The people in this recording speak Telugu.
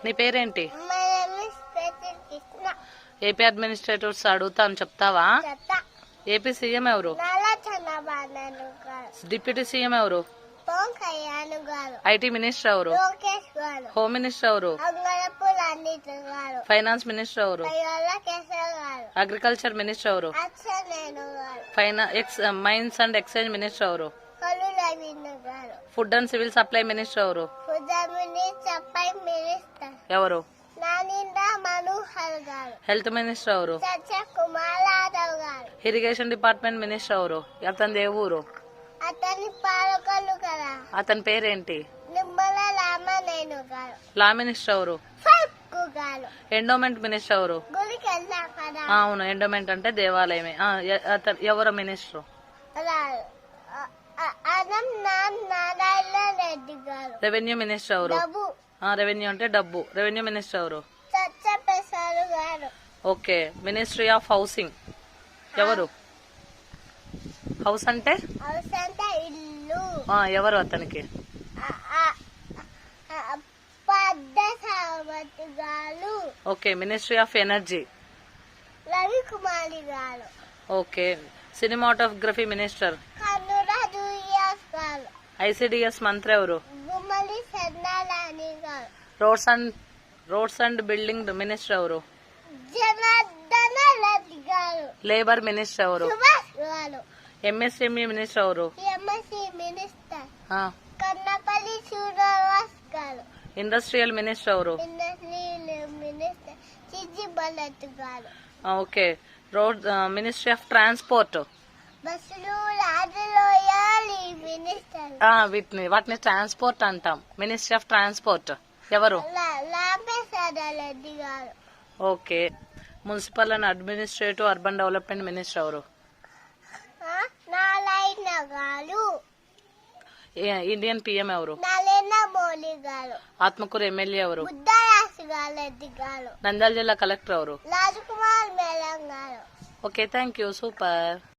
నీ పేరేంటి? My name is Peter Krishna. AP administrators అడుగుతాను చెప్తావా? చెత్త ఏపీ సీఎం ఎవరు? నాలా చంద్రబాబు గారు, డిప్యూటీ సీఎం ఎవరు? పవన్ కళ్యాణ్ గారు, ఐటీ మినిస్టర్ ఎవరు? లోకేష్ గారు, హోమ్ మినిస్టర్ ఎవరు? అంగళపూర్ అనిత గారు, ఫైనాన్స్ మినిస్టర్ ఎవరు? అయ్యోల కేశవ్ గారు, అగ్రికల్చర్ మినిస్టర్ ఎవరు? అచ్చెనేని గారు, మైన్స్ అండ్ ఎక్స్చేంజ్ మినిస్టర్ ఎవరు? కలు రవీంద్ర గారు, food and civil supply minister ఎవరు? సుధమిని చప్పై మినిస్టర్ ఎవరు? నానింద్ర మనోహర్ గారు, హెల్త్ మినిస్టర్ ఎవరు? సత్య కుమార్ యాదవ్ గారు, ఇరిగేషన్ డిపార్ట్మెంట్ మినిస్టర్ ఎవరు? అతని ఏ ఊరు? అతని పాలకులు కదా అతని పేరేంటి? నిమ్మల రామనేను గారు, లా మినిస్టర్ ఎవరు? ఫల్కు గారు, ఎండోమెంట్ మినిస్టర్ ఎవరు? గుడికి వెళ్ళాం కదా అవును, ఎండోమెంట్ అంటే దేవాలయమే. ఎవరు మినిస్టర్? అనం నారాయణ రెడ్డి గారు, రెవెన్యూ మినిస్టర్ ఎవరు? డబ్బు రెవెన్యూ అంటే డబ్బు. రెవెన్యూ మినిస్టర్ ఎవరు? సత్యప్రసాద్ గారు, ఓకే. మినిస్ట్రీ ఆఫ్ హౌసింగ్ ఎవరు? హౌస్ అంటే అవసంత ఇల్లు ఎవరు అతనికి? పద్ద సావతి గారు, okay. Ministry of energy Ravikumari గారు, ఓకే. సినిమాటోగ్రఫీ మినిస్టర్ కన్నురా జూయాస్ గారు, ఐసిడిఎస్ మంత్రి ఎవరు? గుమ్మలి సన్నారాణి గారు, రోడ్స్ అండ్ బిల్డింగ్ మినిస్టర్ ఎవరు? జనార్దన రెడ్డి గారు, లేబర్ మినిస్టర్ ఎవరు? సుభాష్ గారు, ఎంఎస్ఎంఈ మినిస్టర్ ఎవరు? ఎంఎస్సి మినిస్టర్ ఆ, కన్నపల్లి శ్రీనివాస్ గారు, ఇండస్ట్రియల్ మినిస్టర్ ఎవరు? ఇండస్ట్రియల్ మినిస్టర్ చిజి బలత్ గారు, ఓకే. మినిస్ట్రీ ఆఫ్ ట్రాన్స్పోర్ట్ బస్సులు రాజలోయాలి మినిస్టర్ వాటిని ట్రాన్స్పోర్ట్ అంటాం. మినిస్ట్రీ ఆఫ్ ట్రాన్స్పోర్ట్ ఎవరు? లాంబేశ్వర రెడ్డి గారు, okay. Municipal and administrative urban development minister ఎవరు? నారాయణ గారు, ఇండియన్ పిఎం ఎవరు? నరేంద్ర మోడీ గారు, ఆత్మకూరు ఎమ్మెల్యే ఎవరు? బుద్ధరాజు రెడ్డి గారు, నంద్యాల జిల్లా కలెక్టర్ ఎవరు? రాజకుమార్ మేళం గారు. Okay, thank you. సూపర్.